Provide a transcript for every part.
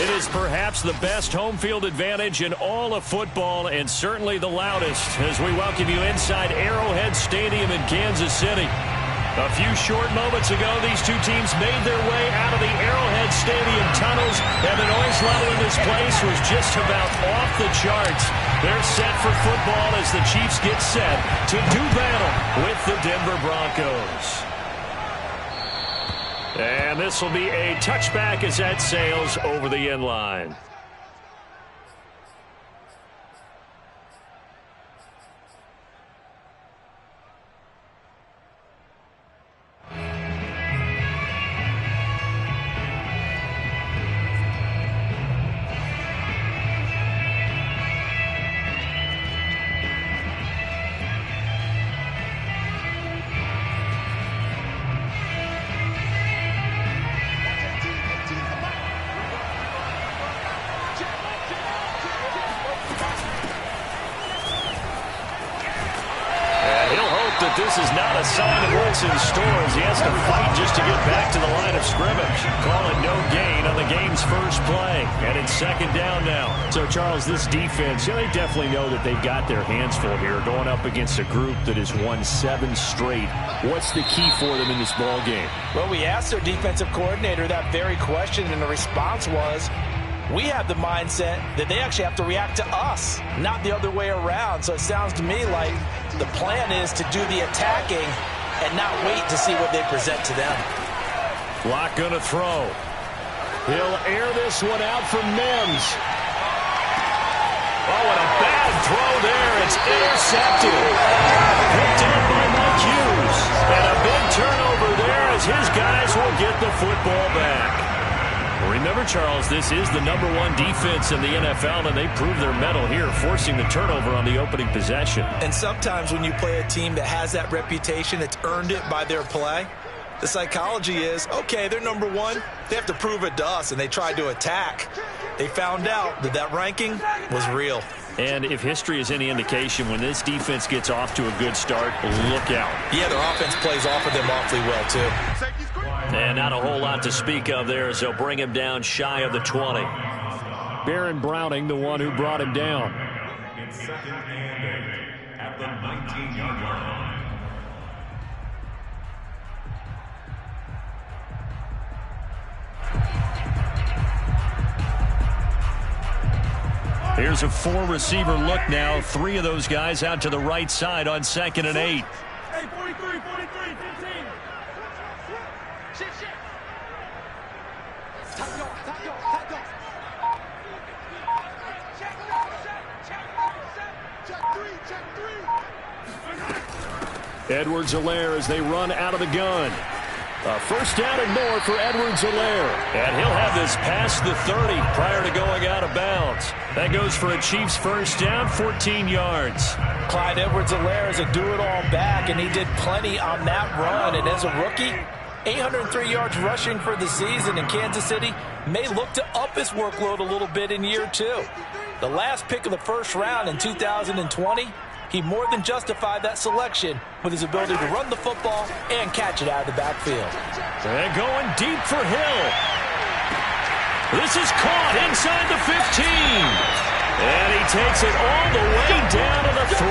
It is perhaps the best home field advantage in all of football, and certainly the loudest, as we welcome you inside Arrowhead Stadium in Kansas City. A few short moments ago, these two teams made their way out of the Arrowhead Stadium tunnels, and the noise level in this place was just about off the charts. They're set for football as the Chiefs get set to do battle with the Denver Broncos. And this will be a touchback as that sails over the end line. This is not a sign of what's in store as he has to fight just to get back to the line of scrimmage. Call it no gain on the game's first play. And it's second down now. So, Charles, this defense, they definitely know that they've got their hands full here going up against a group that has won 7 straight. What's the key for them in this ball game? Well, we asked their defensive coordinator that very question, and the response was, we have the mindset that they actually have to react to us, not the other way around. So it sounds to me like the plan is to do the attacking and not wait to see what they present to them. Lock gonna throw. He'll air this one out for Mims. Oh, and a bad throw there. It's intercepted. Picked up by Mike Hughes. And a big turnover there as his guys will get the football back. Remember, Charles, this is the #1 defense in the NFL, and they proved their mettle here, forcing the turnover on the opening possession. And sometimes when you play a team that has that reputation, it's earned it by their play. The psychology is, okay, they're #1. They have to prove it to us, and they tried to attack. They found out that that ranking was real. And if history is any indication, when this defense gets off to a good start, look out. Yeah, their offense plays off of them awfully well, too. And not a whole lot to speak of there as they'll bring him down shy of the 20. Baron Browning, the one who brought him down. It's second and 8 at the 19-yard line. Here's a 4-receiver look now. 3 of those guys out to the right side on second and 8. Hey, 43, 15. Edwards-Helaire as they run out of the gun. A first down and more for Edwards-Helaire. And he'll have this past the 30 prior to going out of bounds. That goes for a Chiefs first down, 14 yards. Clyde Edwards-Helaire is a do-it-all back, and he did plenty on that run. And as a rookie, 803 yards rushing for the season, and Kansas City may look to up his workload a little bit in year 2. The last pick of the first round in 2020, he more than justified that selection with his ability to run the football and catch it out of the backfield. And going deep for Hill. This is caught inside the 15. And he takes it all the way down to the 3.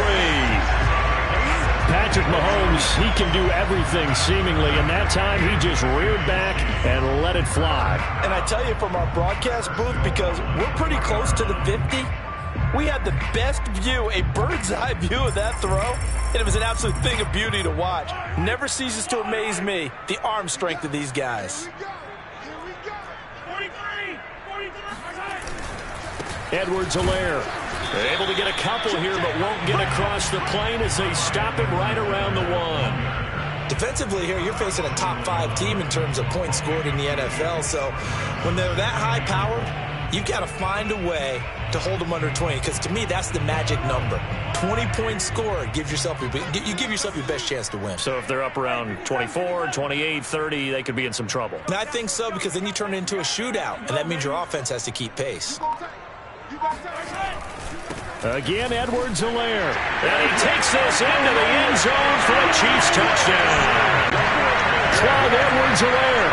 Patrick Mahomes, he can do everything seemingly, and that time he just reared back and let it fly. And I tell you from our broadcast booth, because we're pretty close to the 50, we had the best view, a bird's-eye view of that throw, and it was an absolute thing of beauty to watch. Never ceases to amaze me, the arm strength of these guys. Edwards-Helaire able to get a couple here, but won't get across the plane as they stop him right around the 1. Defensively here, you're facing a top 5 team in terms of points scored in the NFL, so when they're that high-powered, you've got to find a way to hold them under 20, because to me, that's the magic number. 20 points scored gives yourself you give yourself your best chance to win. So if they're up around 24, 28, 30, they could be in some trouble. And I think so, because then you turn it into a shootout, and that means your offense has to keep pace. Again, Edwards-Helaire. And he takes this into the end zone for a Chiefs touchdown. Clyde Edwards-Helaire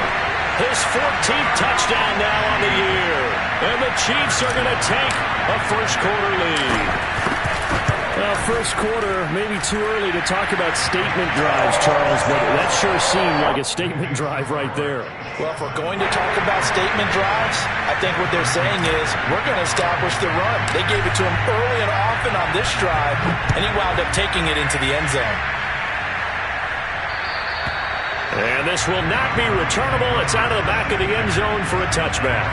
His 14th touchdown now on the year. And the Chiefs are going to take a first-quarter lead. Well, first quarter, maybe too early to talk about statement drives, Charles, but that sure seemed like a statement drive right there. Well, if we're going to talk about statement drives, I think what they're saying is we're going to establish the run. They gave it to him early and often on this drive, and he wound up taking it into the end zone. And this will not be returnable. It's out of the back of the end zone for a touchback.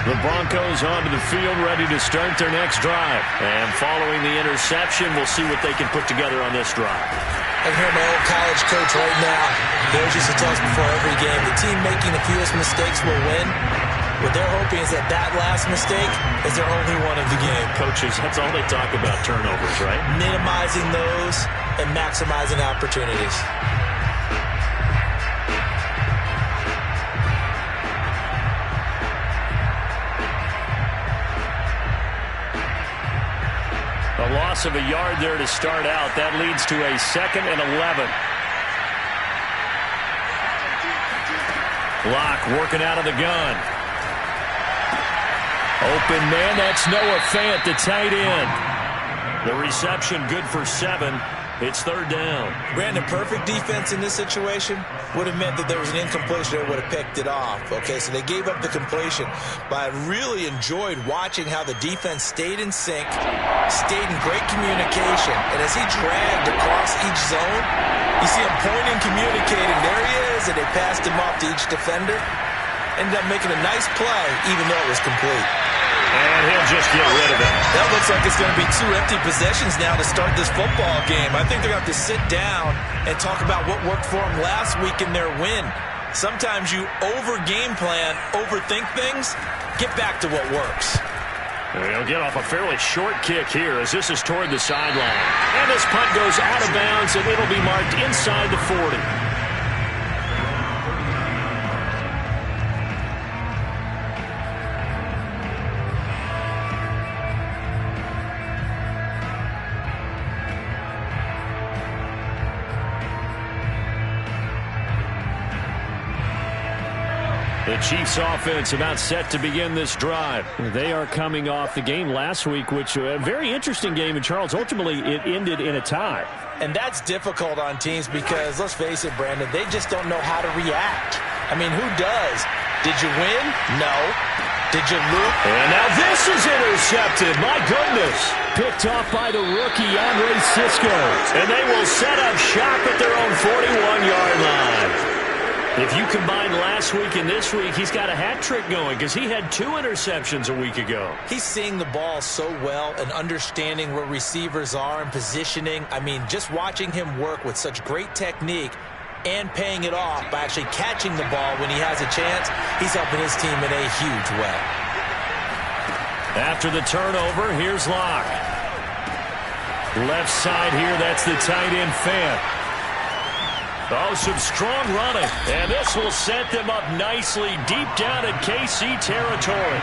The Broncos onto the field, ready to start their next drive. And following the interception, we'll see what they can put together on this drive. I hear my old college coach right now. There's just a tell us before every game. The team making the fewest mistakes will win. What they're hoping is that that last mistake is their only one of the game. Coaches, that's all they talk about, turnovers, right? Minimizing those and maximizing opportunities. A loss of a yard there to start out. That leads to a 2nd and 11. Locke working out of the gun. Open man, that's Noah Fant, the tight end. The reception good for 7. It's 3rd down. Brandon, perfect defense in this situation would have meant that there was an incompletion that would have picked it off. Okay, so they gave up the completion. But I really enjoyed watching how the defense stayed in sync, stayed in great communication. And as he dragged across each zone, you see him pointing, communicating. There he is, and they passed him off to each defender. Ended up making a nice play, even though it was complete. And he'll just get rid of it. That looks like it's going to be 2 empty possessions now to start this football game. I think they're going to have to sit down and talk about what worked for them last week in their win. Sometimes you over-game plan, overthink things. Get back to what works. He'll get off a fairly short kick here as this is toward the sideline. And this punt goes out of bounds, and it'll be marked inside the 40. The Chiefs offense about set to begin this drive. They are coming off the game last week, which was a very interesting game. And Charles, ultimately, it ended in a tie. And that's difficult on teams because, let's face it, Brandon, they just don't know how to react. I mean, who does? Did you win? No. Did you lose? And now this is intercepted. My goodness. Picked off by the rookie, Andre Cisco. And they will set up shop at their own 41-yard line. If you combine last week and this week, he's got a hat trick going because he had 2 interceptions a week ago. He's seeing the ball so well and understanding where receivers are and positioning. I mean, just watching him work with such great technique and paying it off by actually catching the ball when he has a chance, he's helping his team in a huge way. After the turnover, here's Locke. Left side here, that's the tight end Fant. Oh, some strong running. And this will set them up nicely deep down in KC territory.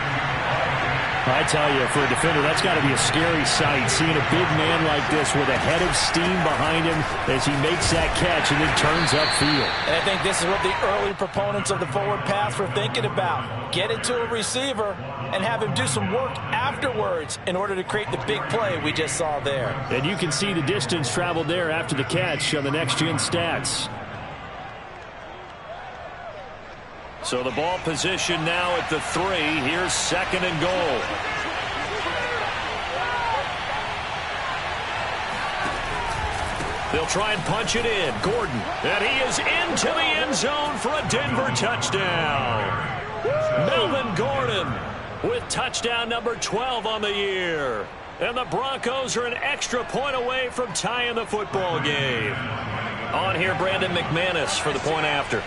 I tell you, for a defender, that's got to be a scary sight, seeing a big man like this with a head of steam behind him as he makes that catch and then turns upfield. And I think this is what the early proponents of the forward pass were thinking about. Get it to a receiver and have him do some work afterwards in order to create the big play we just saw there. And you can see the distance traveled there after the catch on the next-gen stats. So the ball position now at the 3. Here's 2nd and goal. They'll try and punch it in. Gordon. And he is into the end zone for a Denver touchdown. Melvin Gordon with touchdown number 12 on the year. And the Broncos are an extra point away from tying the football game. On here, Brandon McManus for the point after.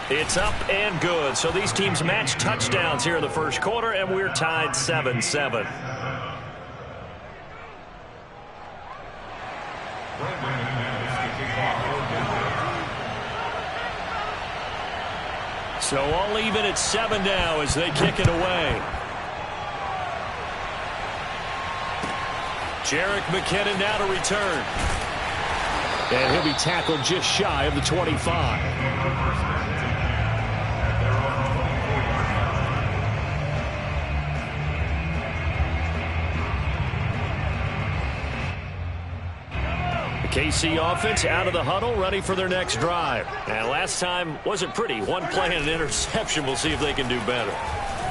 It's up and good. So these teams match touchdowns here in the first quarter, and we're tied 7-7. So all even at 7 now as they kick it away. Jerick McKinnon now to return. And he'll be tackled just shy of the 25. KC offense out of the huddle, ready for their next drive. And last time wasn't pretty. One play and an interception. We'll see if they can do better.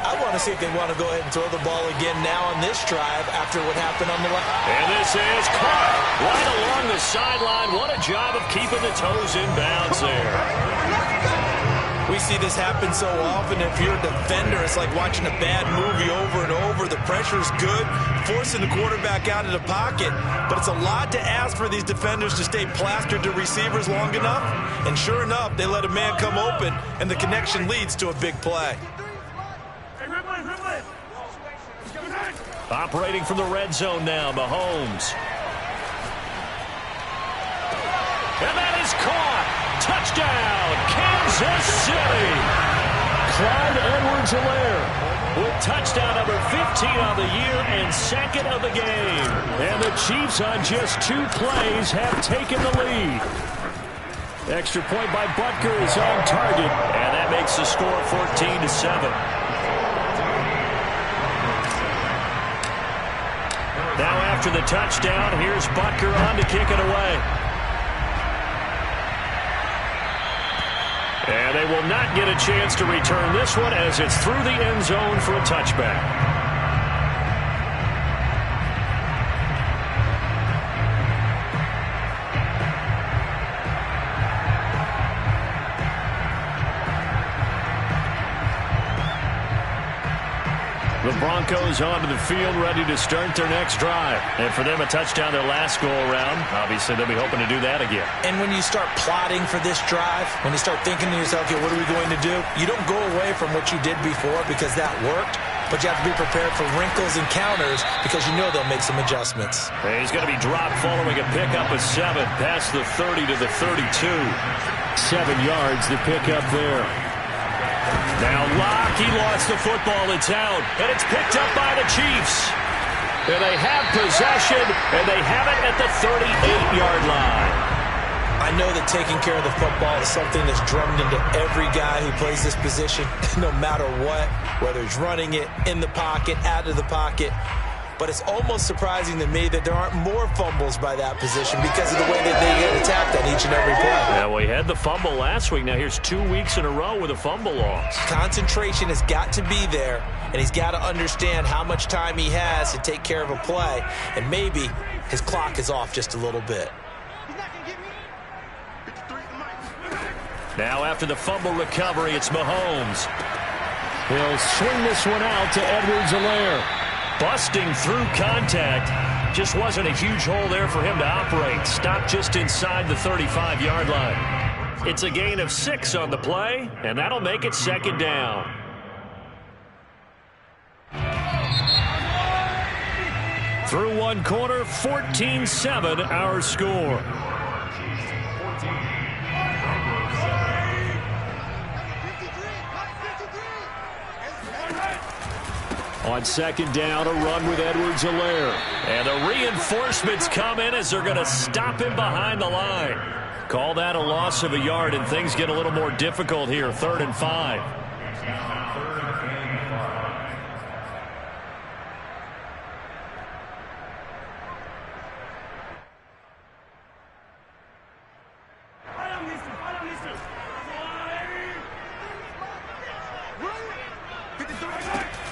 I want to see if they want to go ahead and throw the ball again now on this drive after what happened on the left. And this is caught right along the sideline. What a job of keeping the toes in bounds there. We see this happen so often. If you're a defender, it's like watching a bad movie over and over. The pressure's good, forcing the quarterback out of the pocket. But it's a lot to ask for these defenders to stay plastered to receivers long enough. And sure enough, they let a man come open, and the connection leads to a big play. Operating from the red zone now, Mahomes. And that is caught. Touchdown, Kansas City. Clyde Edwards-Helaire with touchdown number 15 on the year and second of the game. And the Chiefs on just 2 plays have taken the lead. Extra point by Butker is on target, and that makes the score 14-7. Now after the touchdown, here's Butker on to kick it away. And they will not get a chance to return this one as it's through the end zone for a touchback. The Broncos onto the field, ready to start their next drive. And for them, a touchdown their last go-around. Obviously, they'll be hoping to do that again. And when you start plotting for this drive, when you start thinking to yourself, okay, what are we going to do? You don't go away from what you did before because that worked, but you have to be prepared for wrinkles and counters because you know they'll make some adjustmts. And he's going to be dropped following a pickup of 7, past the 30 to the 32. 7 yards, the pickup there. Now Locke, he lost the football. It's out, and it's picked up by the Chiefs. And they have possession, and they have it at the 38-yard line. I know that taking care of the football is something that's drummed into every guy who plays this position, no matter what, whether he's running it, in the pocket, out of the pocket. But it's almost surprising to me that there aren't more fumbles by that position because of the way that they get attacked on each and every play. Yeah, we had the fumble last week. Now here's 2 weeks in a row with a fumble loss. Concentration has got to be there, and he's got to understand how much time he has to take care of a play, and maybe his clock is off just a little bit. Now after the fumble recovery, it's Mahomes. He'll swing this one out to Edwards-Helaire. Busting through contact. Just wasn't a huge hole there for him to operate. Stopped just inside the 35-yard line. It's a gain of 6 on the play, and that'll make it second down. Through one quarter, 14-7 our score. On second down, a run with Edwards-Helaire. And the reinforcements come in as they're going to stop him behind the line. Call that a loss of a yard, and things get a little more difficult here. 3rd and 5.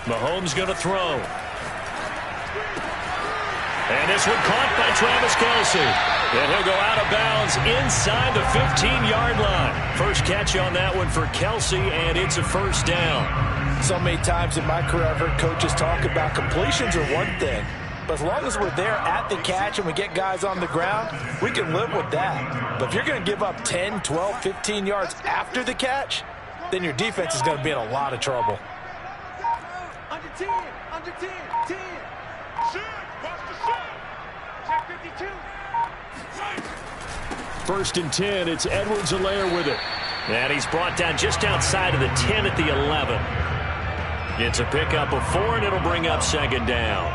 Mahomes going to throw. And this one caught by Travis Kelce. And he'll go out of bounds inside the 15-yard line. First catch on that one for Kelce, and it's a first down. So many times in my career, I've heard coaches talk about completions are one thing. But as long as we're there at the catch and we get guys on the ground, we can live with that. But if you're going to give up 10, 12, 15 yards after the catch, then your defense is going to be in a lot of trouble. Under 10, 10. Shoot, watch the shot. Check 52. First and 10, it's Edwards-Helaire with it. And he's brought down just outside of the 10 at the 11. It's a pickup of 4, and it'll bring up second down.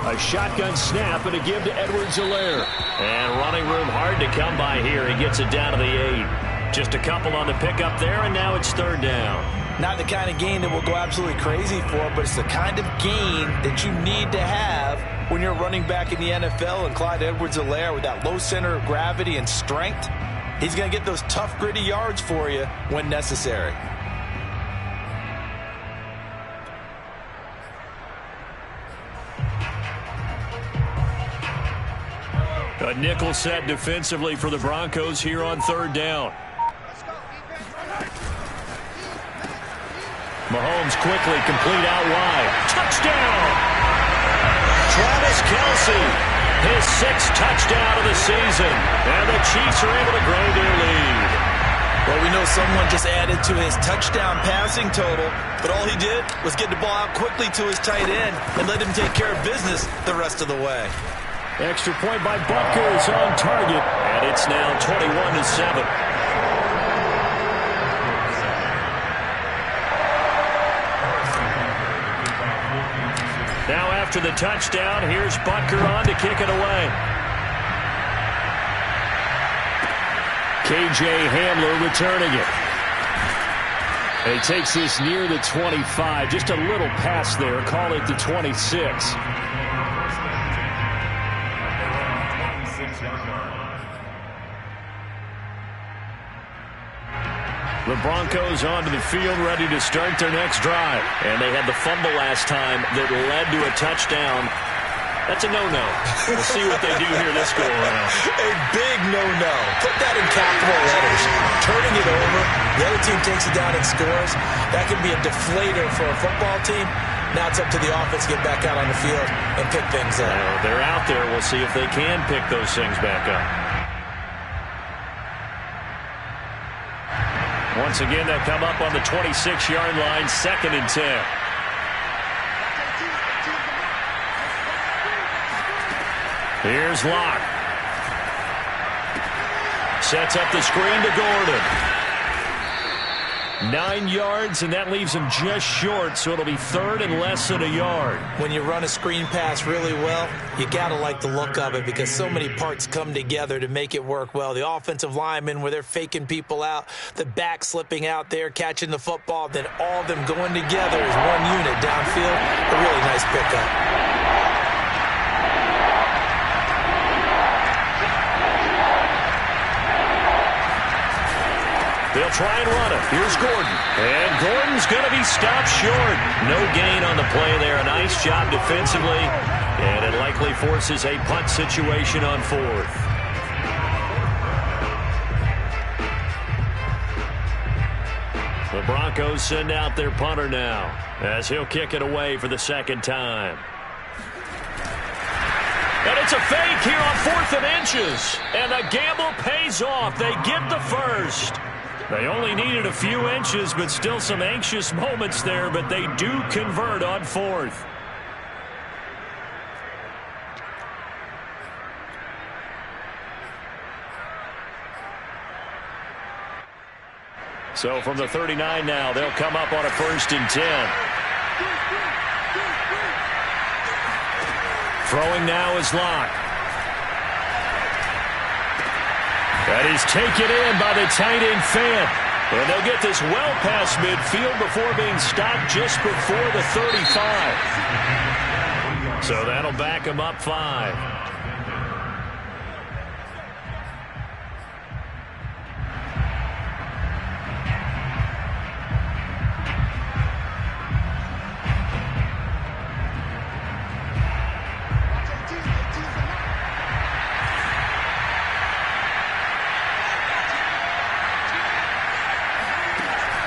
A shotgun snap and a give to Edwards-Helaire. And running room hard to come by here. He gets it down to the 8. Just a couple on the pickup there, and now it's third down. Not the kind of gain that we'll go absolutely crazy for, but it's the kind of gain that you need to have when you're running back in the NFL. And Clyde Edwards-Helaire, with that low center of gravity and strength, he's going to get those tough, gritty yards for you when necessary. A nickel set defensively for the Broncos here on third down. Mahomes quickly complete out wide. Touchdown! Travis Kelce, his 6th touchdown of the season. And the Chiefs are able to grow their lead. Well, we know someone just added to his touchdown passing total, but all he did was get the ball out quickly to his tight end and let him take care of business the rest of the way. Extra point by Butker is on target, and it's now 21-7. Now after the touchdown, here's Butker on to kick it away. KJ Hamler returning it. And he takes this near the 25. Just a little pass there. Call it the 26. The Broncos onto the field, ready to start their next drive. And they had the fumble last time that led to a touchdown. That's a no-no. We'll see what they do here this go-around. A big no-no. Put that in capital letters. Turning it over, the other team takes it down and scores. That can be a deflator for a football team. Now it's up to the offense to get back out on the field and pick things up. Well, they're out there. We'll see if they can pick those things back up. Once again, they'll come up on the 26-yard line, 2nd and 10. Here's Locke. Sets up the screen to Gordon. 9 yards, and that leaves him just short, so it'll be 3rd and less than a yard. When you run a screen pass really well, you got to like the look of it because so many parts come together to make it work well. The offensive linemen, where they're faking people out, the back slipping out there, catching the football, then all of them going together as one unit downfield. A really nice pickup. They'll try and run it. Here's Gordon. And Gordon's going to be stopped short. No gain on the play there. A nice job defensively. And it likely forces a punt situation on 4th. The Broncos send out their punter now as he'll kick it away for the 2nd time. And it's a fake here on 4th and inches. And the gamble pays off. They get the first. They only needed a few inches, but still some anxious moments there, but they do convert on 4th. So from the 39 now, they'll come up on a 1st and 10. Throwing now is Locke. And he's taken in by the tight end Fant. And they'll get this well past midfield before being stopped just before the 35. So that'll back him up 5.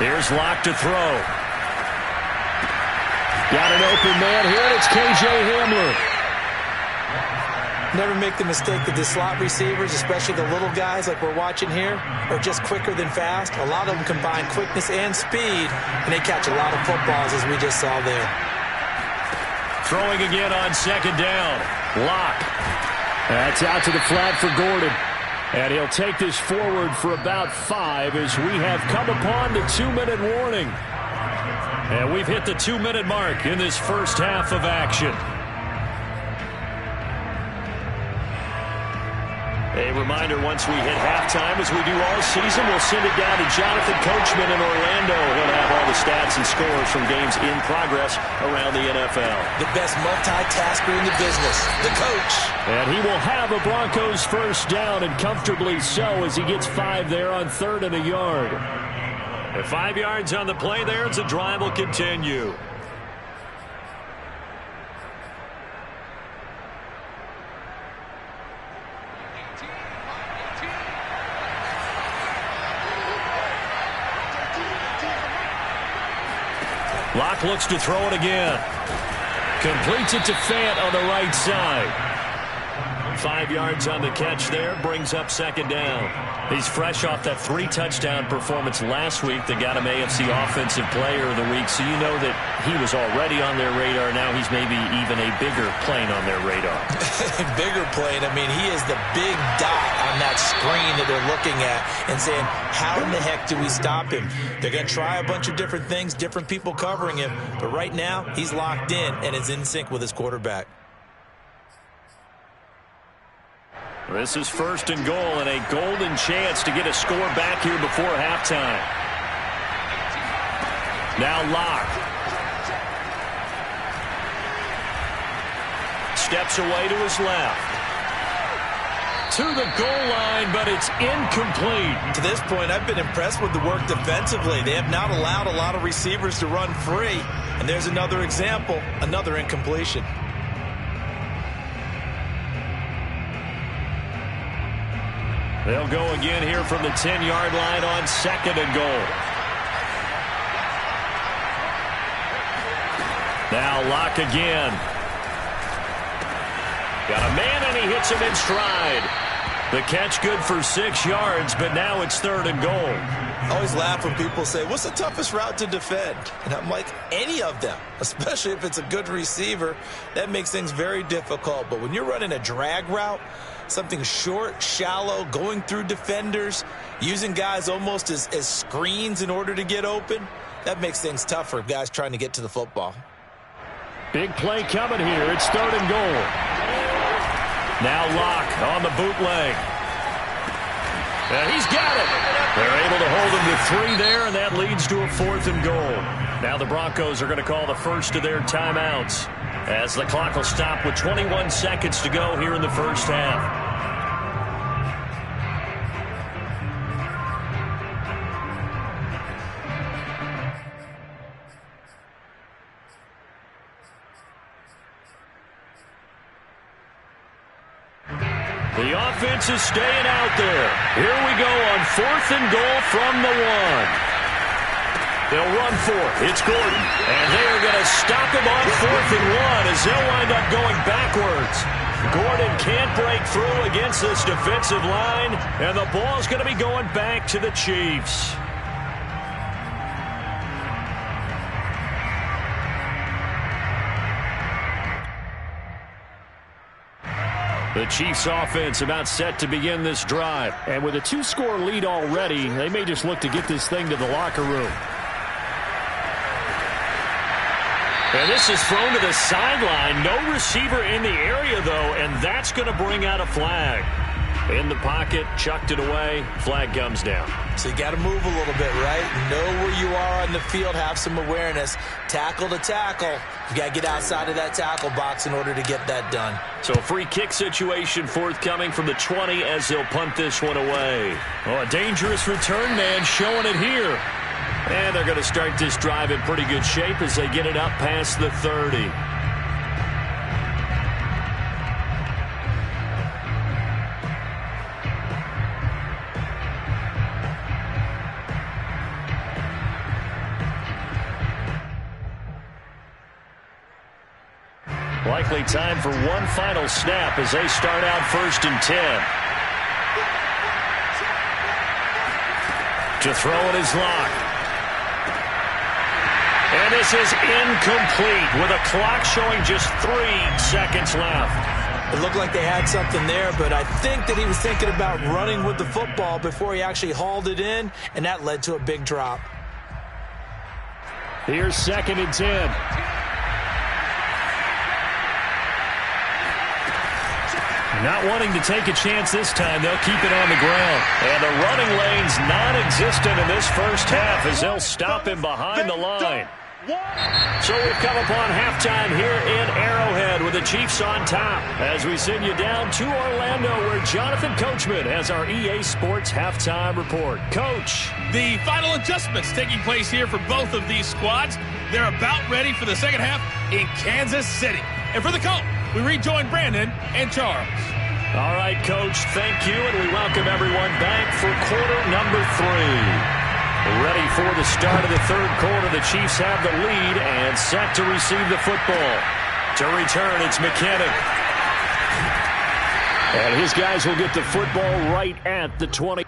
Here's Locke to throw. Got an open man here, and it's KJ Hamler. Never make the mistake that the slot receivers, especially the little guys like we're watching here, are just quicker than fast. A lot of them combine quickness and speed, and they catch a lot of footballs, as we just saw there. Throwing again on second down. Lock. That's out to the flat for Gordon. And he'll take this forward for about 5 as we have come upon the 2-minute warning. And we've hit the 2-minute mark in this first half of action. A reminder, once we hit halftime, as we do all season, we'll send it down to Jonathan Coachman in Orlando. He'll have all the stats and scores from games in progress around the NFL. The best multitasker in the business, the coach. And he will have a Broncos first down, and comfortably so, as he gets 5 there on 3rd and a yard. And 5 yards on the play there as the drive will continue. Locke looks to throw it again. Completes it to Fant on the right side. 5 yards on the catch there, brings up second down. He's fresh off that 3-touchdown performance last week that got him AFC Offensive Player of the Week, so you know that he was already on their radar. Now he's maybe even a bigger plane on their radar. Bigger plane. I mean, he is the big dot on that screen that they're looking at and saying, how in the heck do we stop him? They're going to try a bunch of different things, different people covering him, but right now he's locked in and is in sync with his quarterback. This is 1st and goal and a golden chance to get a score back here before halftime. Now Locke. Steps away to his left. To the goal line, but it's incomplete. To this point, I've been impressed with the work defensively. They have not allowed a lot of receivers to run free. And there's another example, another incompletion. They'll go again here from the 10-yard line on 2nd and goal. Now Locke again. Got a man and he hits him in stride. The catch good for 6 yards, but now it's 3rd and goal. I always laugh when people say, what's the toughest route to defend? And I'm like, any of them, especially if it's a good receiver. That makes things very difficult. But when you're running a drag route, something short, shallow, going through defenders, using guys almost as screens in order to get open, that makes things tough for guys trying to get to the football. Big play coming here. It's 3rd and goal. Now Locke on the bootleg. And he's got it. They're able to hold him to 3 there, and that leads to a 4th and goal. Now the Broncos are going to call the first of their timeouts, as the clock will stop with 21 seconds to go here in the first half. The offense is staying out there. Here we go on 4th and goal from the 1. They'll run for it. It's Gordon. And they are going to stop him on 4th and 1 as they'll wind up going backwards. Gordon can't break through against this defensive line, and the ball's going to be going back to the Chiefs. The Chiefs offense about set to begin this drive. And with a 2-score lead already, they may just look to get this thing to the locker room. And this is thrown to the sideline. No receiver in the area, though, and that's going to bring out a flag. In the pocket, chucked it away, flag comes down. So you got to move a little bit, right? Know where you are on the field, have some awareness. Tackle to tackle. You got to get outside of that tackle box in order to get that done. So a free kick situation forthcoming from the 20 as they'll punt this one away. Oh, a dangerous return man showing it here. And they're going to start this drive in pretty good shape as they get it up past the 30. Likely time for one final snap as they start out 1st and 10. To throw it is Locke. And this is incomplete with a clock showing just 3 seconds left. It looked like they had something there, but I think that he was thinking about running with the football before he actually hauled it in, and that led to a big drop. Here's 2nd and 10. Not wanting to take a chance this time, they'll keep it on the ground. And the running lane's non-existent in this first half as they'll stop him behind the line. So we've come upon halftime here in Arrowhead with the Chiefs on top as we send you down to Orlando where Jonathan Coachman has our EA Sports halftime report. Coach. The final adjustments taking place here for both of these squads. They're about ready for the second half in Kansas City. And for the call, we rejoin Brandon and Charles. All right, Coach, thank you, and we welcome everyone back for quarter number 3. Ready for the start of the third quarter. The Chiefs have the lead and set to receive the football. To return, it's McKinnon. And his guys will get the football right at the 20.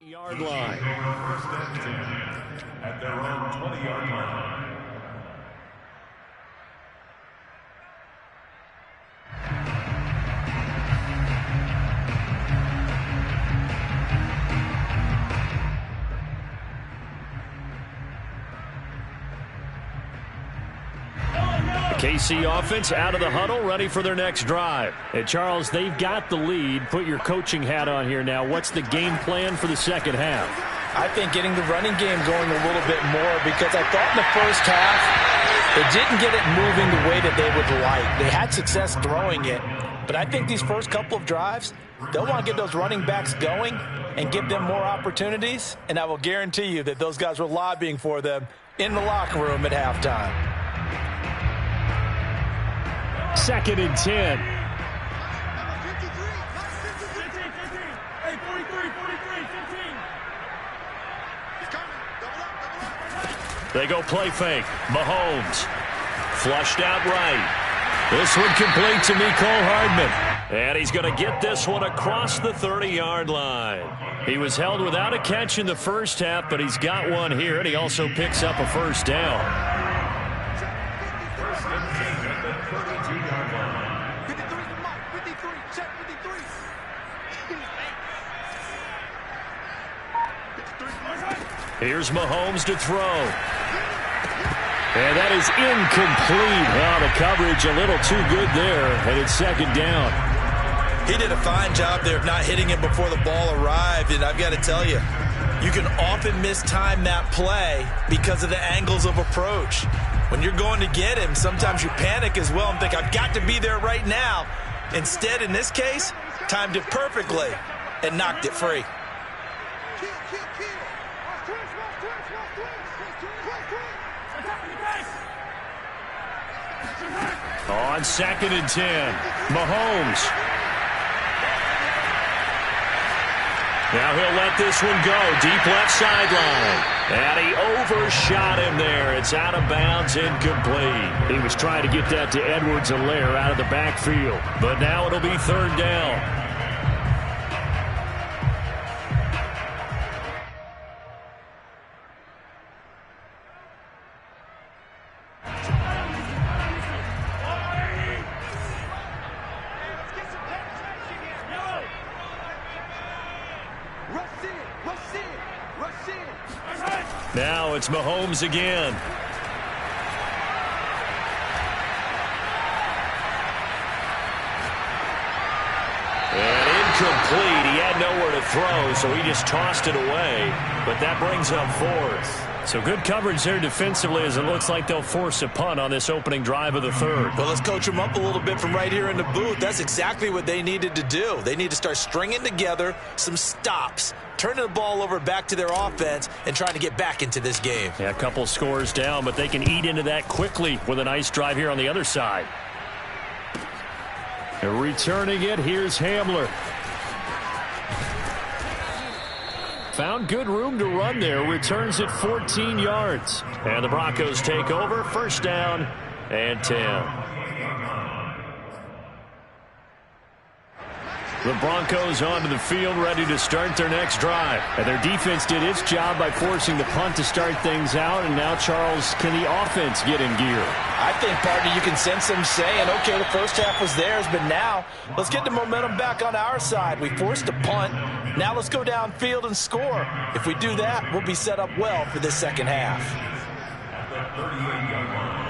Yard line. First and 10 at their own 20-yard line. KC offense out of the huddle, ready for their next drive. And Charles, they've got the lead. Put your coaching hat on here now. What's the game plan for the second half? I think getting the running game going a little bit more because I thought in the first half they didn't get it moving the way that they would like. They had success throwing it, but I think these first couple of drives, they'll want to get those running backs going and give them more opportunities, and I will guarantee you that those guys were lobbying for them in the locker room at halftime. 2nd and 10. Hey, 43, 15. They go play fake. Mahomes. Flushed out right. This one complete to Mecole Hardman. And he's going to get this one across the 30-yard line. He was held without a catch in the first half, but he's got one here, and he also picks up a first down. First and 10 at the 32-yard line. 53, Mike, 53, check 53. Here's Mahomes to throw. And that is incomplete. Well, the coverage a little too good there, and it's second down. He did a fine job there of not hitting him before the ball arrived, and I've got to tell you, you can often mistime that play because of the angles of approach. When you're going to get him, sometimes you panic as well and think, I've got to be there right now. Instead, in this case, timed it perfectly and knocked it free. On 2nd and 10, Mahomes. Now he'll let this one go. Deep left sideline. And he overshot him there. It's out of bounds, incomplete. He was trying to get that to Edwards-Helaire out of the backfield. But now it'll be third down. Now it's Mahomes again. And incomplete. He had nowhere to throw, so he just tossed it away. But that brings up fourth. So good coverage there defensively, as it looks like they'll force a punt on this opening drive of the third. Well, let's coach them up a little bit from right here in the booth. That's exactly what they needed to do. They need to start stringing together some stops, turning the ball over back to their offense, and trying to get back into this game. Yeah, a couple scores down, but they can eat into that quickly with a nice drive here on the other side. And returning it, here's Hamler. Found good room to run there. Returns it 14 yards. And the Broncos take over. First down and 10. The Broncos onto the field, ready to start their next drive. And their defense did its job by forcing the punt to start things out. And now, Charles, can the offense get in gear? I think, partner, you can sense them saying, okay, the first half was theirs, but now let's get the momentum back on our side. We forced a punt. Now let's go downfield and score. If we do that, we'll be set up well for this second half. At the 38-yard line.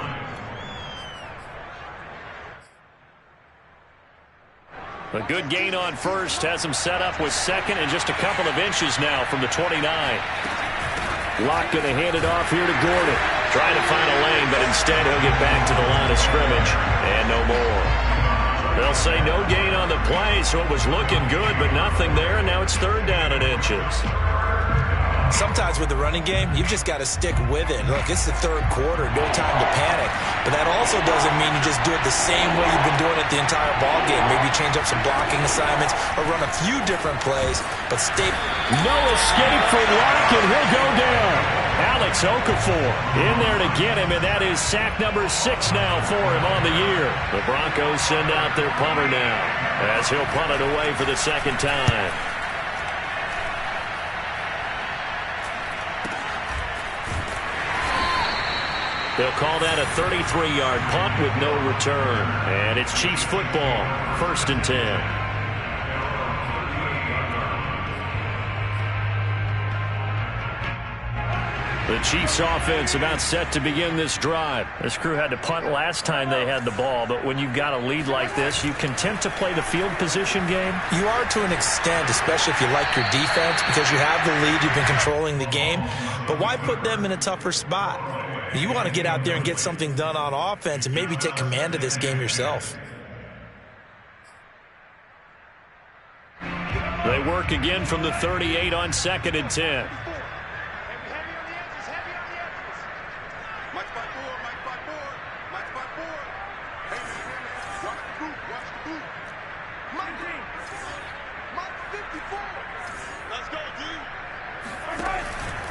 A good gain on first has him set up with second and just a couple of inches now from the 29. Locke going to hand it off here to Gordon. Trying to find a lane, but instead he'll get back to the line of scrimmage and no more. They'll say no gain on the play, so it was looking good, but nothing there, and now it's third down and inches. Sometimes with the running game, you've just got to stick with it. Look, it's the third quarter, no time to panic. But that also doesn't mean you just do it the same way you've been doing it the entire ball game. Maybe change up some blocking assignments or run a few different plays, but stay. No escape for Locke, and he'll go down. Alex Okafor in there to get him, and that is sack number 6 now for him on the year. The Broncos send out their punter now as he'll punt it away for the second time. They'll call that a 33-yard punt with no return. And it's Chiefs football, first and 10. The Chiefs offense about set to begin this drive. This crew had to punt last time they had the ball, but when you've got a lead like this, you content to play the field position game? You are to an extent, especially if you like your defense, because you have the lead, you've been controlling the game. But why put them in a tougher spot? You want to get out there and get something done on offense and maybe take command of this game yourself. They work again from the 38 on second and 10.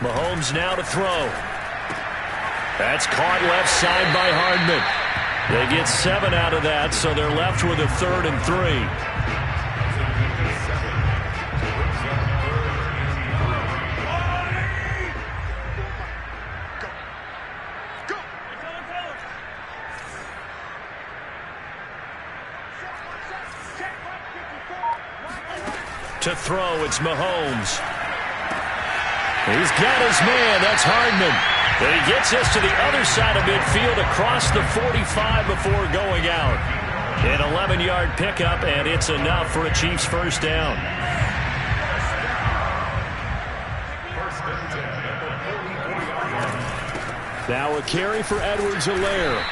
Mahomes now to throw. That's caught left side by Hardman. They get 7 out of that, so they're left with a 3rd and 3. To throw, it's Mahomes. He's got his man. That's Hardman. And he gets us to the other side of midfield across the 45 before going out. An 11-yard pickup, and it's enough for a Chiefs first down. Now a carry for Edwards-Helaire.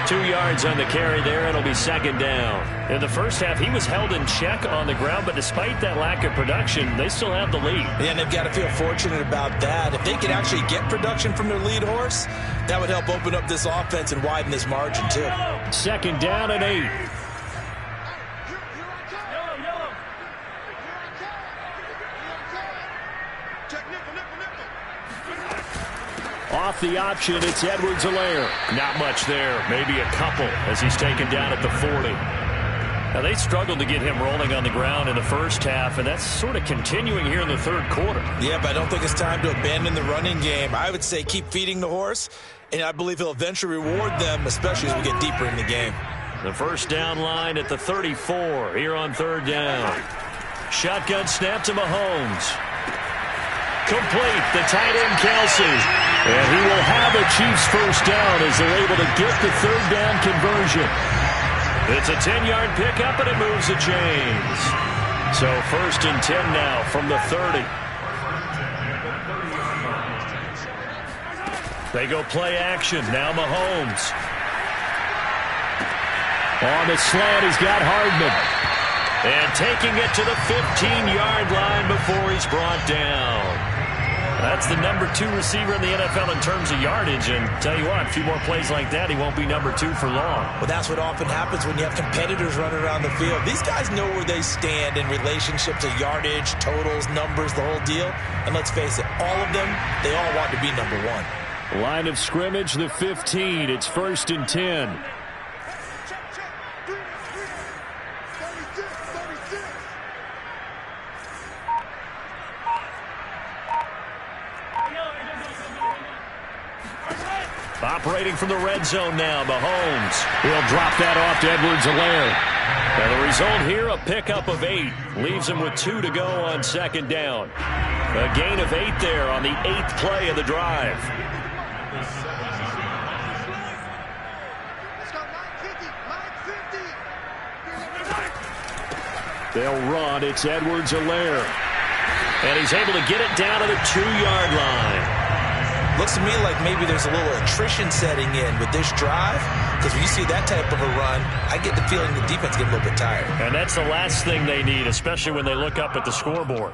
2 yards on the carry there. It'll be second down. In the first half, he was held in check on the ground, but despite that lack of production, they still have the lead. Yeah, and they've got to feel fortunate about that. If they could actually get production from their lead horse, that would help open up this offense and widen this margin, too. Second down and 8. Off the option, it's Edwards-Helaire. Not much there, maybe a couple as he's taken down at the 40. Now, they struggled to get him rolling on the ground in the first half, and that's sort of continuing here in the third quarter. Yeah, but I don't think it's time to abandon the running game. I would say keep feeding the horse, and I believe he'll eventually reward them, especially as we get deeper in the game. The first down line at the 34 here on third down. Shotgun snap to Mahomes. complete. The tight end, Kelsey. And he will have a Chiefs first down as they're able to get the third down conversion. It's a 10-yard pickup, and it moves the chains. So 1st and 10 now from the 30. They go play action. Now Mahomes. On the slant, he's got Hardman. And taking it to the 15-yard line before he's brought down. That's the number 2 receiver in the NFL in terms of yardage. And tell you what, a few more plays like that, he won't be number 2 for long. Well, that's what often happens when you have competitors running around the field. These guys know where they stand in relationship to yardage, totals, numbers, the whole deal. And let's face it, all of them, they all want to be number 1. Line of scrimmage, the 15. It's 1st and 10. Operating from the red zone now, Mahomes. He'll drop that off to Edwards-Helaire. And the result here, a pickup of 8. Leaves him with 2 to go on 2nd down. A gain of 8 there on the 8th play of the drive. They'll run. It's Edwards-Helaire. And he's able to get it down to the 2-yard line. Looks to me like maybe there's a little attrition setting in with this drive, because when you see that type of a run, I get the feeling the defense gets a little bit tired. And that's the last thing they need, especially when they look up at the scoreboard.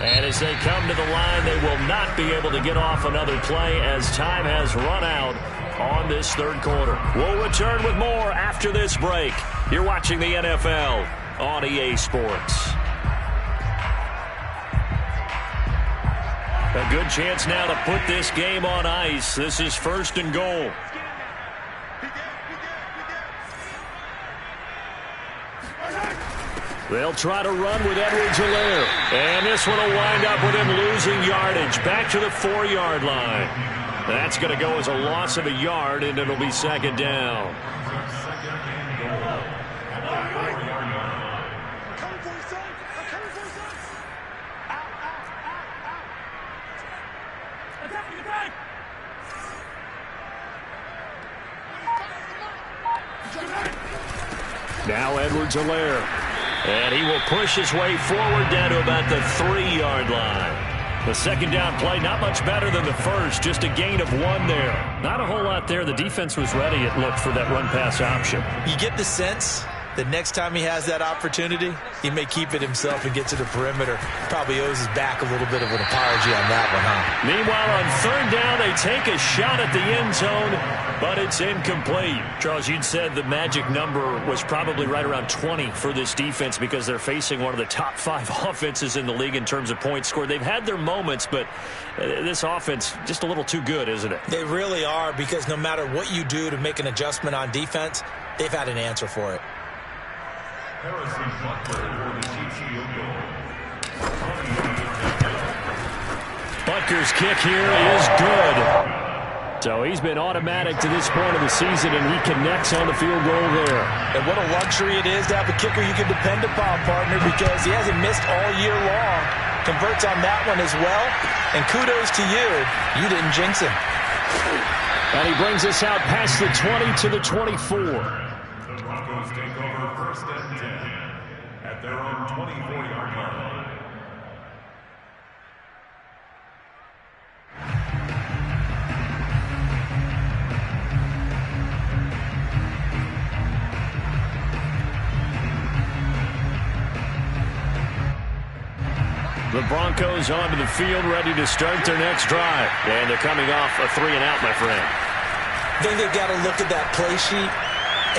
And as they come to the line, they will not be able to get off another play as time has run out on this 3rd quarter. We'll return with more after this break. You're watching the NFL on EA Sports. A good chance now to put this game on ice. This is 1st and goal. They'll try to run with Edwards-Helaire. And this one will wind up with him losing yardage. Back to the 4-yard line. That's going to go as a loss of a yard, and it'll be 2nd down. Now Edwards-Helaire. And he will push his way forward down to about the 3-yard line. The 2nd down play, not much better than the first, just a gain of 1 there. Not a whole lot there. The defense was ready, it looked, for that run-pass option. You get the sense that next time he has that opportunity, he may keep it himself and get to the perimeter. Probably owes his back a little bit of an apology on that one, huh? Meanwhile, on 3rd down, they take a shot at the end zone, but it's incomplete. Charles, you'd said the magic number was probably right around 20 for this defense because they're facing one of the top 5 offenses in the league in terms of points scored. They've had their moments, but this offense just a little too good, isn't it? They really are, because no matter what you do to make an adjustment on defense, they've had an answer for it. Butker's kick here is good. So he's been automatic to this point of the season, and he connects on the field goal there. And what a luxury it is to have a kicker you can depend upon, partner, because he hasn't missed all year long. Converts on that one as well. And kudos to you. You didn't jinx him. And he brings us out past the 20 to the 24. The Broncos take over 1st and 10 at their own 24-yard line. The Broncos onto the field, ready to start their next drive. And they're coming off a 3-and-out, my friend. I think they've got to look at that play sheet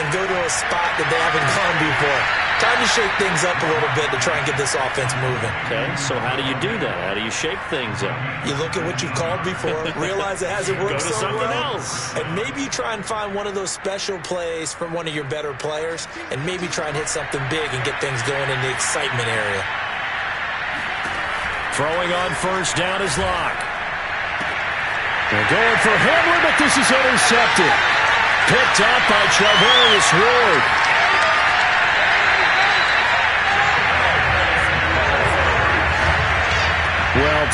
and go to a spot that they haven't gone before. Time to shake things up a little bit to try and get this offense moving. Okay, so how do you do that? How do you shake things up? You look at what you've called before, realize it hasn't worked Go to so something well, else. and maybe you try and find one of those special plays from one of your better players, and maybe try and hit something big and get things going in the excitement area. Throwing on 1st down is Locke. They're going for Hamlin, but this is intercepted. Picked up by Charvarius Ward.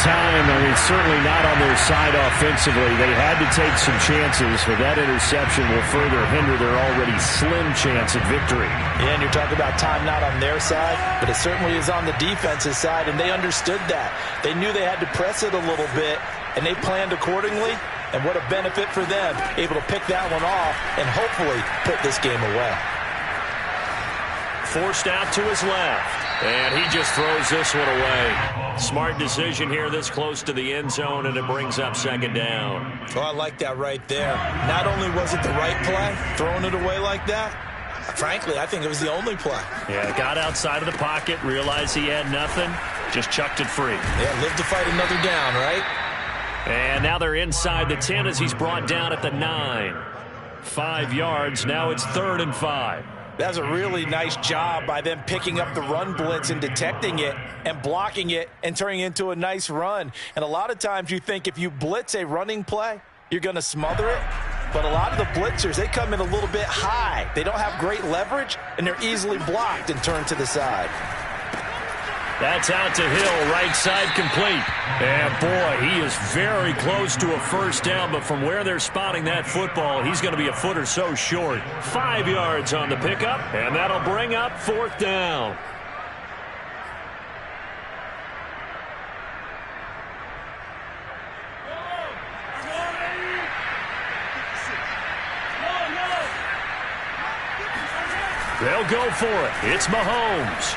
time, I mean, certainly not on their side offensively. They had to take some chances, but that interception will further hinder their already slim chance at victory. Yeah, and you're talking about time not on their side, but it certainly is on the defense's side, and they understood that. They knew they had to press it a little bit, and they planned accordingly, and what a benefit for them, able to pick that one off and hopefully put this game away. Forced out to his left. And he just throws this one away. Smart decision here this close to the end zone, and it brings up second down. Oh, I like that right there. Not only was it the right play, throwing it away like that, frankly, I think it was the only play. Yeah, got outside of the pocket, realized he had nothing, just chucked it free. Yeah, live to fight another down, right? And now they're inside the 10 as he's brought down at the 9. 5 yards, now it's 3rd and 5. That's a really nice job by them picking up the run blitz and detecting it and blocking it and turning it into a nice run. And a lot of times you think if you blitz a running play, you're going to smother it. But a lot of the blitzers, they come in a little bit high. They don't have great leverage, and they're easily blocked and turned to the side. That's out to Hill, right side complete. And boy, he is very close to a first down, but from where they're spotting that football, he's going to be a foot or so short. 5 yards on the pickup, and that'll bring up 4th down. They'll go for it. It's Mahomes.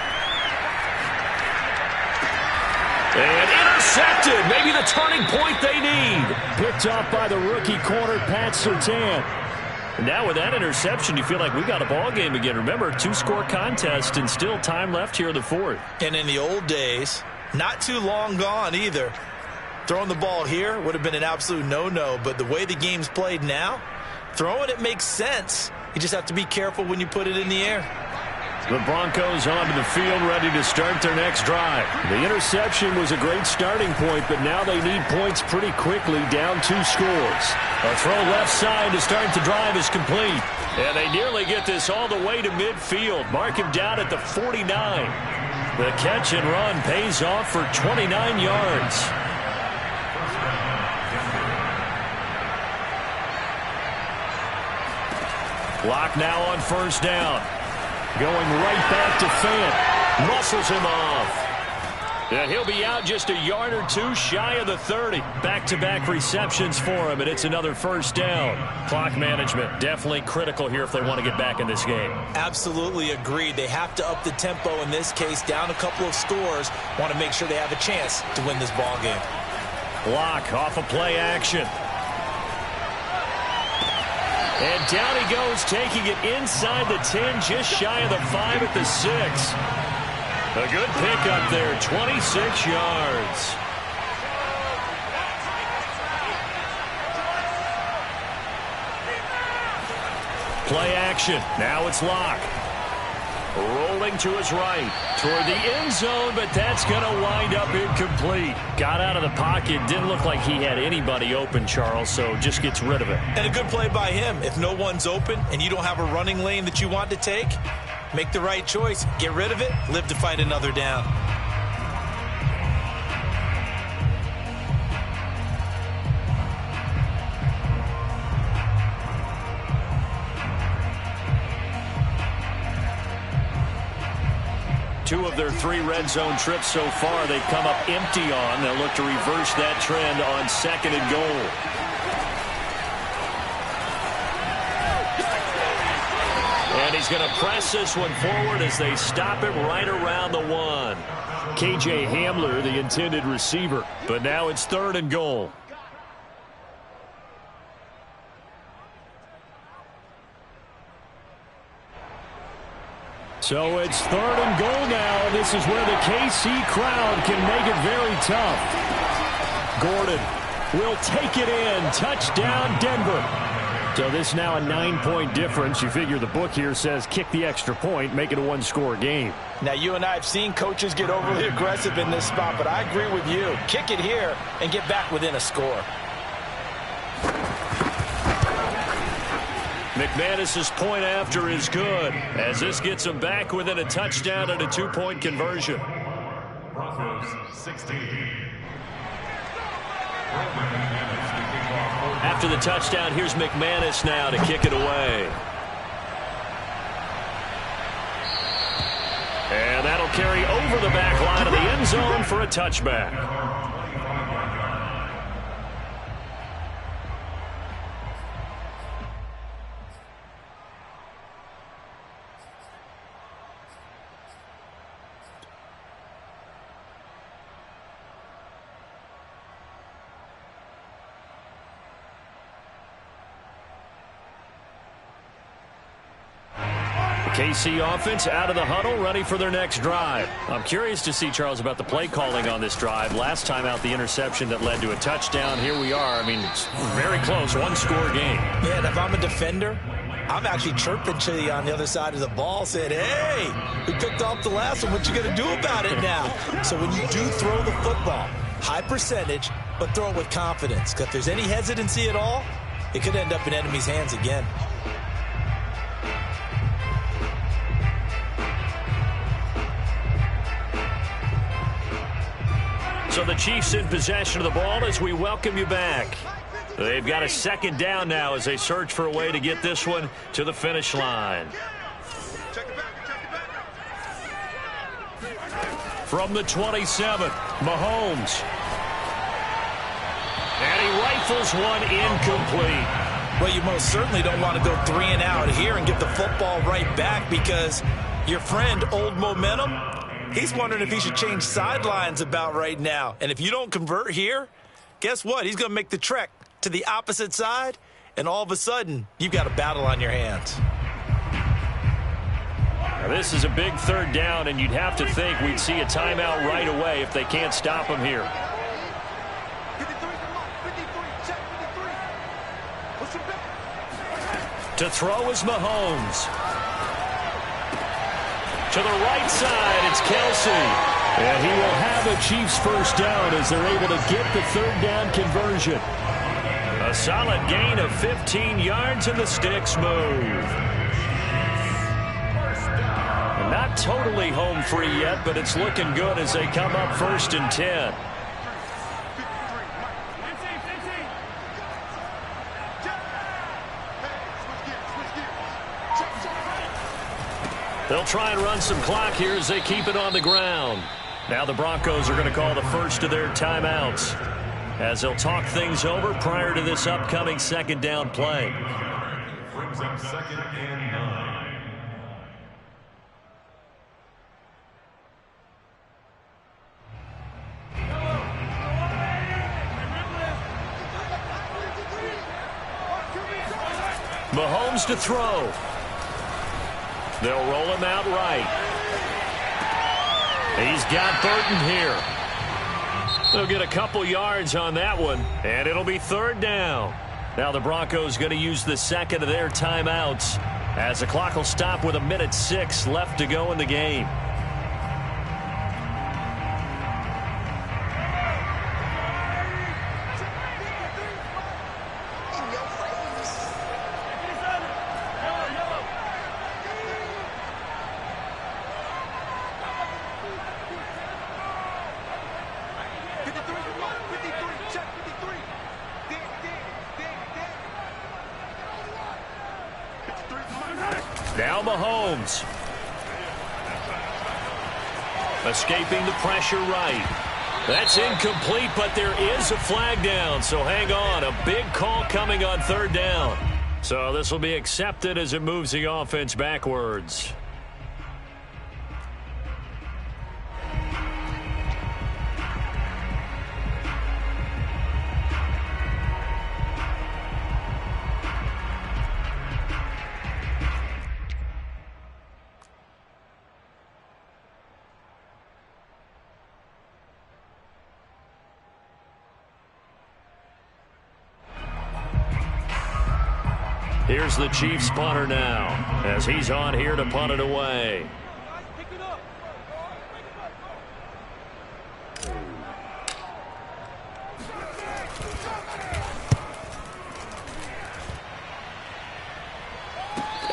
And intercepted. Maybe the turning point they need. Picked off by the rookie corner, Pat Surtain. And now with that interception, you feel like we got a ball game again. Remember, 2-score contest and still time left here in the 4th. And in the old days, not too long gone either, throwing the ball here would have been an absolute no-no. But the way the game's played now, throwing it makes sense. You just have to be careful when you put it in the air. The Broncos onto the field, ready to start their next drive. The interception was a great starting point, but now they need points pretty quickly, down 2 scores. A throw left side to start the drive is complete. And they nearly get this all the way to midfield. Mark him down at the 49. The catch and run pays off for 29 yards. Clock now on first down. Going right back to Fant. Muscles him off. And he'll be out just a yard or two shy of the 30. Back-to-back receptions for him, and it's another first down. Clock management definitely critical here if they want to get back in this game. Absolutely agreed. They have to up the tempo in this case, down a couple of scores. Want to make sure they have a chance to win this ball game. Block off a play action. And down he goes, taking it inside the 10, just shy of the 5 at the 6. A good pickup there, 26 yards. Play action. Now it's Locke. Rolling to his right toward the end zone, but that's going to wind up incomplete. Got out of the pocket. Didn't look like he had anybody open, Charles, so just gets rid of it. And a good play by him. If no one's open and you don't have a running lane that you want to take, make the right choice. Get rid of it. Live to fight another down. Two of their 3 red zone trips so far, they've come up empty on. They'll look to reverse that trend on 2nd and goal. And he's going to press this one forward as they stop it right around the 1. K.J. Hamler, the intended receiver. But now it's 3rd and goal. So it's 3rd and goal now. This is where the KC crowd can make it very tough. Gordon will take it in. Touchdown, Denver. So this now a 9-point difference. You figure the book here says kick the extra point, make it a 1-score game. Now, you and I have seen coaches get overly aggressive in this spot, but I agree with you. Kick it here and get back within a score. McManus's point after is good, as this gets him back within a touchdown and a 2-point conversion. Broncos 16. After the touchdown, here's McManus now to kick it away. And that'll carry over the back line of the end zone for a touchback. KC offense out of the huddle, ready for their next drive. I'm curious to see, Charles, about the play calling on this drive. Last time out, the interception that led to a touchdown. Here we are. I mean, it's very close, one-score game. Yeah, and if I'm a defender, I'm actually chirping to you on the other side of the ball, saying, hey, we picked off the last one. What you going to do about it now? So when you do throw the football, high percentage, but throw it with confidence. Because if there's any hesitancy at all, it could end up in enemy's hands again. So the Chiefs in possession of the ball as we welcome you back. They've got a second down now as they search for a way to get this one to the finish line. From the 27, Mahomes. And he rifles one incomplete. Well, you most certainly don't want to go 3 and out here and get the football right back, because your friend, Old Momentum, he's wondering if he should change sidelines about right now. And if you don't convert here, guess what? He's going to make the trek to the opposite side, and all of a sudden, you've got a battle on your hands. Now, this is a big third down, and you'd have to think we'd see a timeout right away if they can't stop him here. 53, 53, check 53. Push him back. To throw is Mahomes. To the right side, it's Kelsey. And he will have a Chiefs first down as they're able to get the third down conversion. A solid gain of 15 yards, and the sticks move. Not totally home free yet, but it's looking good as they come up 1st and 10. They'll try and run some clock here as they keep it on the ground. Now the Broncos are going to call the first of their timeouts as they'll talk things over prior to this upcoming second down play. Brings up 2nd and 9. Mahomes to throw. They'll roll him out right. He's got Burton here. They'll get a couple yards on that one, and it'll be 3rd down. Now the Broncos going to use the second of their timeouts as the clock will stop with 1:06 left to go in the game. Now Mahomes. Escaping the pressure right. That's incomplete, but there is a flag down, so hang on. A big call coming on 3rd down. So this will be accepted as it moves the offense backwards. Here's the Chiefs punter now as he's on here to punt it away.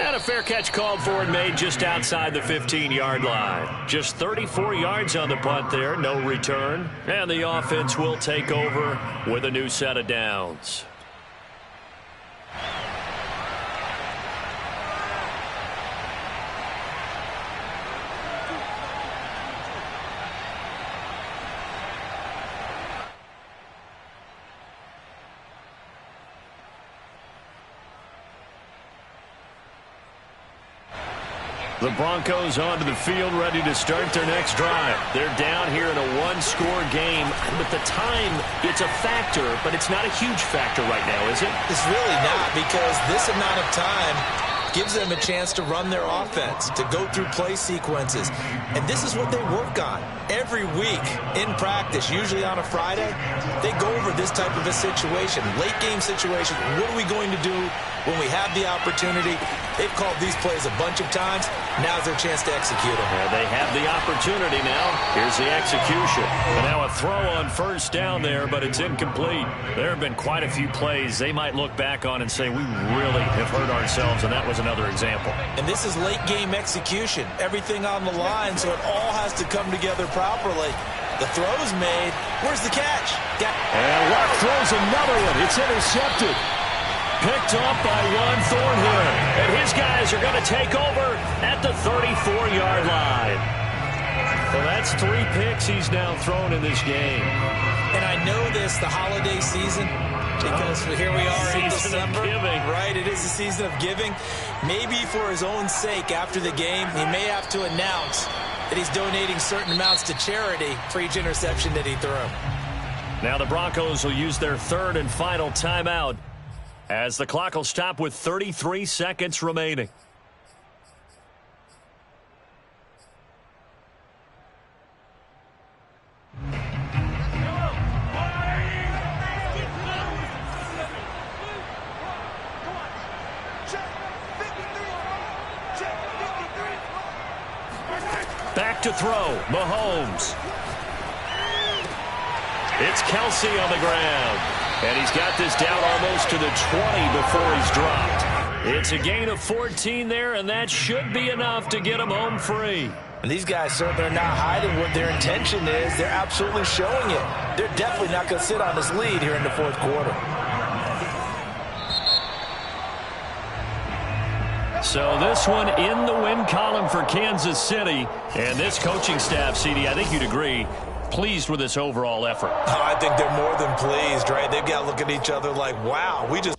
And And a fair catch called for and made just outside the 15-yard line. Just 34 yards on the punt there, no return. And the offense will take over with a new set of downs. The Broncos onto the field, ready to start their next drive. They're down here in a one-score game, but the time, it's a factor, but it's not a huge factor right now, is it? It's really not, because this amount of time gives them a chance to run their offense, to go through play sequences. And this is what they work on every week in practice, usually on a Friday. They go over this type of a situation, late game situation. What are we going to do when we have the opportunity? They've called these plays a bunch of times. Now's their chance to execute them. Yeah, they have the opportunity now. Here's the execution. And now a throw on first down there, but it's incomplete. There have been quite a few plays they might look back on and say, we really have hurt ourselves, and that was another example. And this is late game execution. Everything on the line, so it all has to come together properly. The throw's made. Where's the catch? And Luck throws another one. It's intercepted. Picked up by Juan Thornhill. And his guys are going to take over at the 34-yard line. Well, that's 3 picks he's now thrown in this game. And I know this, the holiday season, because here we are in December. Right, it is the season of giving. Maybe for his own sake after the game, he may have to announce that he's donating certain amounts to charity for each interception that he threw. Now the Broncos will use their third and final timeout as the clock will stop with 33 seconds remaining. Back to throw, Mahomes. It's Kelsey on the ground. And he's got this down almost to the 20 before he's dropped. It's a gain of 14 there, and that should be enough to get him home free. And these guys certainly are not hiding what their intention is. They're absolutely showing it. They're definitely not going to sit on this lead here in the fourth quarter. So this one in the win column for Kansas City. And this coaching staff, CD, I think you'd agree, pleased with this overall effort. I think they're more than pleased, right? They've got to look at each other like, wow, we just